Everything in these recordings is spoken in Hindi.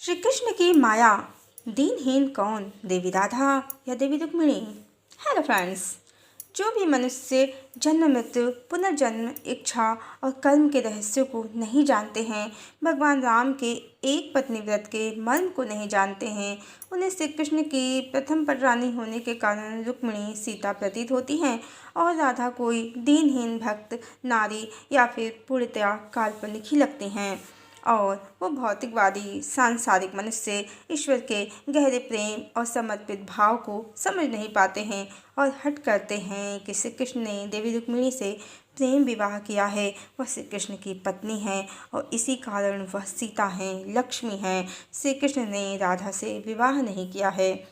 श्री कृष्ण की माया दीनहीन कौन, देवी राधा या देवी रुक्मिणी। हेलो फ्रेंड्स, जो भी मनुष्य जन्म मृत्यु पुनर्जन्म इच्छा और कर्म के रहस्यों को नहीं जानते हैं, भगवान राम के एक पत्नी व्रत के मर्म को नहीं जानते हैं, उन्हें श्री कृष्ण की प्रथम पटरानी होने के कारण रुक्मिणी सीता प्रतीत होती हैं और राधा कोई दीनहीन भक्त नारी या फिर पूर्णतया काल्पनिक ही लगती हैं। और वो भौतिकवादी सांसारिक मनुष्य ईश्वर के गहरे प्रेम और समर्पित भाव को समझ नहीं पाते हैं और हट करते हैं कि श्री कृष्ण ने देवी रुक्मिणी से प्रेम विवाह किया है। वह श्री कृष्ण की पत्नी है और इसी कारण वह सीता हैं, लक्ष्मी हैं। श्री कृष्ण ने राधा से विवाह नहीं किया है।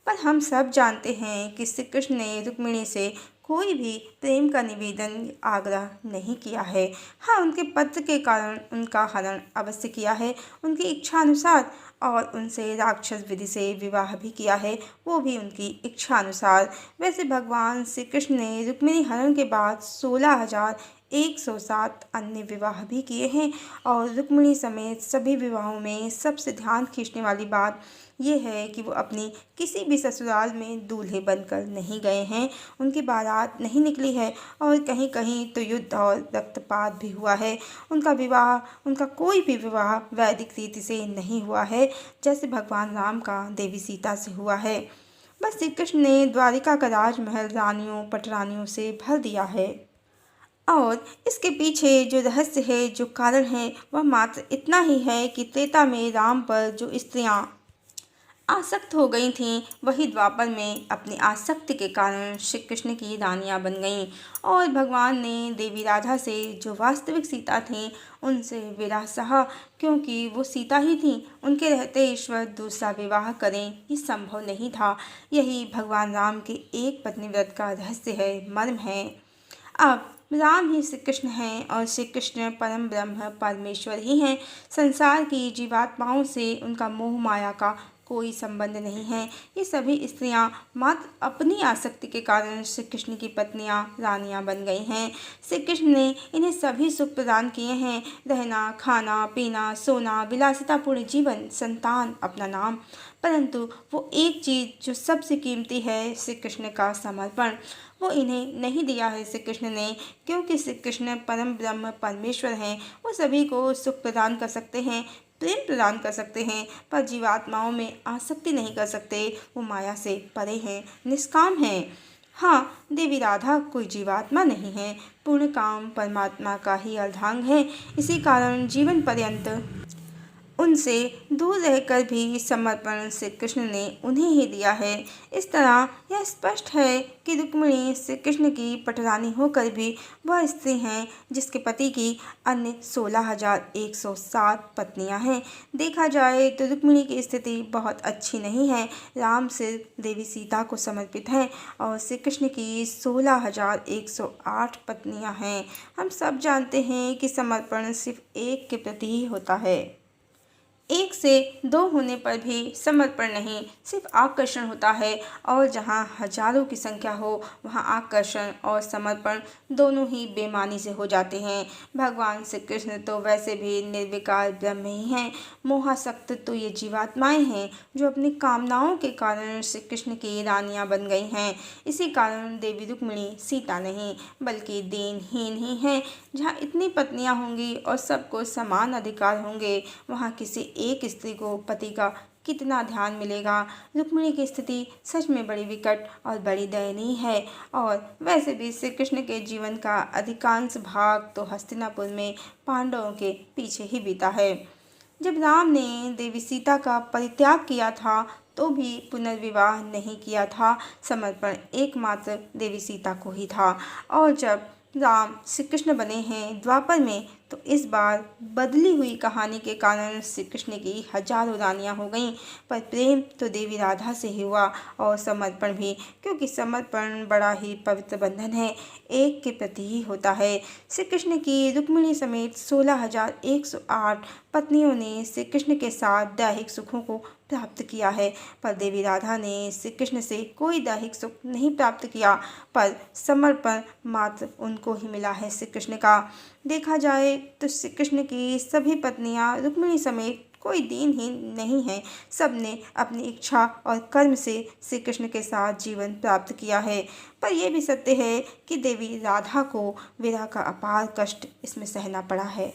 पर हम सब जानते हैं कि श्री कृष्ण ने रुक्मिणी से कोई भी प्रेम का निवेदन आग्रह नहीं किया है। हाँ, उनके पत्र के कारण उनका हरण अवश्य किया है उनकी इच्छा अनुसार, और उनसे राक्षस विधि से विवाह भी किया है, वो भी उनकी इच्छा अनुसार। वैसे भगवान श्री कृष्ण ने रुक्मिणी हरण के बाद 16,107 अन्य विवाह भी किए हैं। और रुक्मिणी समेत सभी विवाहों में सबसे ध्यान खींचने वाली बात यह है कि वो अपनी किसी भी ससुराल में दूल्हे बनकर नहीं गए हैं, उनकी बारात नहीं निकली है और कहीं कहीं तो युद्ध और रक्तपात भी हुआ है। उनका कोई भी विवाह वैदिक रीति से नहीं हुआ है, जैसे भगवान राम का देवी सीता से हुआ है। बस श्री कृष्ण ने द्वारिका का राजमहल रानियों पटरानियों से भर दिया है। और इसके पीछे जो रहस्य है, जो कारण है, वह मात्र इतना ही है कि त्रेता में राम पर जो स्त्रियां आसक्त हो गई थीं, वही द्वापर में अपनी आसक्ति के कारण श्री कृष्ण की रानियां बन गईं। और भगवान ने देवी राधा से, जो वास्तविक सीता थीं, उनसे विरह सहा, क्योंकि वो सीता ही थीं। उनके रहते ईश्वर दूसरा विवाह करें ये संभव नहीं था। यही भगवान राम के एक पत्नी व्रत का रहस्य है, मर्म है। अब राम ही श्री कृष्ण हैं और श्री कृष्ण परम ब्रह्म परमेश्वर ही हैं। संसार की जीवात्माओं से उनका मोह माया का कोई संबंध नहीं है। ये सभी स्त्रियां मात्र अपनी आसक्ति के कारण श्री कृष्ण की पत्नियां रानियां बन गई हैं। श्री कृष्ण ने इन्हें सभी सुख प्रदान किए हैं, रहना खाना पीना सोना विलासितापूर्ण जीवन संतान अपना नाम, परंतु वो एक चीज़ जो सबसे कीमती है, श्री कृष्ण का समर्पण, वो इन्हें नहीं दिया है श्री कृष्ण ने। क्योंकि श्री कृष्ण परम ब्रह्म परमेश्वर हैं, वो सभी को सुख प्रदान कर सकते हैं, प्रेम प्रदान कर सकते हैं, पर जीवात्माओं में आसक्ति नहीं कर सकते। वो माया से परे हैं, निष्काम हैं। हाँ, देवी राधा कोई जीवात्मा नहीं है, पूर्ण काम परमात्मा का ही अर्धांग है। इसी कारण जीवन पर्यंत उनसे दूर रहकर भी समर्पण श्री कृष्ण ने उन्हें ही दिया है। इस तरह यह स्पष्ट है कि रुक्मिणी श्री कृष्ण की पटरानी होकर भी वह स्त्री हैं जिसके पति की अन्य 16,107 पत्नियां हैं। देखा जाए तो रुक्मिणी की स्थिति बहुत अच्छी नहीं है। राम सिर्फ देवी सीता को समर्पित हैं और श्री कृष्ण की 16,108 पत्नियां हैं। हम सब जानते हैं कि समर्पण सिर्फ एक के प्रति ही होता है। एक से दो होने पर भी समर्पण नहीं, सिर्फ आकर्षण होता है। और जहाँ हजारों की संख्या हो, वहाँ आकर्षण और समर्पण दोनों ही बेमानी से हो जाते हैं। भगवान श्री कृष्ण तो वैसे भी निर्विकार ब्रह्म ही हैं। मोहासक्त तो ये जीवात्माएं हैं जो अपनी कामनाओं के कारण श्री कृष्ण की रानियां बन गई हैं। इसी कारण देवी रुक्मिणी सीता नहीं बल्कि दीनहीन ही हैं। जहाँ इतनी पत्नियां होंगी और सबको समान अधिकार होंगे, वहाँ किसी एक स्त्री को पति का कितना ध्यान मिलेगा। रुक्मिणी की स्थिति सच में बड़ी विकट और बड़ी दयनीय है। और वैसे भी श्री कृष्ण के जीवन का अधिकांश भाग तो हस्तिनापुर में पांडवों के पीछे ही बीता है। जब राम ने देवी सीता का परित्याग किया था तो भी पुनर्विवाह नहीं किया था, समर्पण एकमात्र देवी सीता को ही था। और जब राम श्री कृष्ण बने हैं द्वापर में, तो इस बार बदली हुई कहानी के कारण श्री कृष्ण की हजारों रानियां हो गईं, पर प्रेम तो देवी राधा से ही हुआ और समर्पण भी, क्योंकि समर्पण बड़ा ही पवित्र बंधन है, एक के प्रति ही होता है। श्री कृष्ण की रुक्मिणी समेत 16,108 पत्नियों ने श्री कृष्ण के साथ दैहिक सुखों को प्राप्त किया है, पर देवी राधा ने श्री कृष्ण से कोई दैहिक सुख नहीं प्राप्त किया, पर समर्पण मात्र उनको ही मिला है श्री कृष्ण का। देखा जाए तो श्री कृष्ण की सभी पत्नियां रुक्मिणी समेत कोई दीनहीन नहीं है। सबने अपनी इच्छा और कर्म से श्री कृष्ण के साथ जीवन प्राप्त किया है। पर यह भी सत्य है कि देवी राधा को विरह का अपार कष्ट इसमें सहना पड़ा है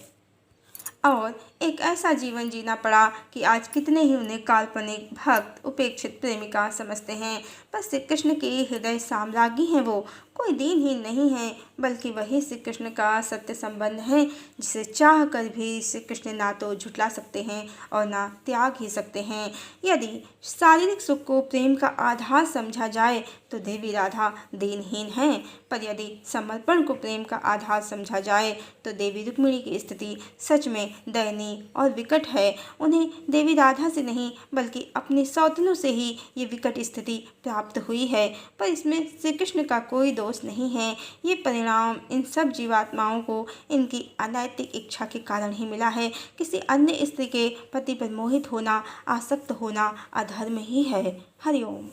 और एक ऐसा जीवन जीना पड़ा कि आज कितने ही उन्हें काल्पनिक भक्त उपेक्षित प्रेमिका समझते हैं। पर श्री कृष्ण के हृदय साम्राज्ञी हैं वो, कोई दीनहीन नहीं है, बल्कि वही श्री कृष्ण का सत्य संबंध है जिसे चाह कर भी श्री कृष्ण ना तो झुठला सकते हैं और ना त्याग ही सकते हैं। यदि शारीरिक सुख को प्रेम का आधार समझा जाए तो देवी राधा दीनहीन हैं, पर यदि समर्पण को प्रेम का आधार समझा जाए तो देवी रुक्मिणी की स्थिति सच में दयनीय और विकट है। उन्हें देवी राधा से नहीं बल्कि अपने सौतनों से ही ये विकट स्थिति प्राप्त हुई है। पर इसमें श्री कृष्ण का कोई दोष नहीं है। ये परिणाम इन सब जीवात्माओं को इनकी अनैतिक इच्छा के कारण ही मिला है। किसी अन्य स्त्री के पति पर मोहित होना, आसक्त होना अधर्म ही है। हरिओम।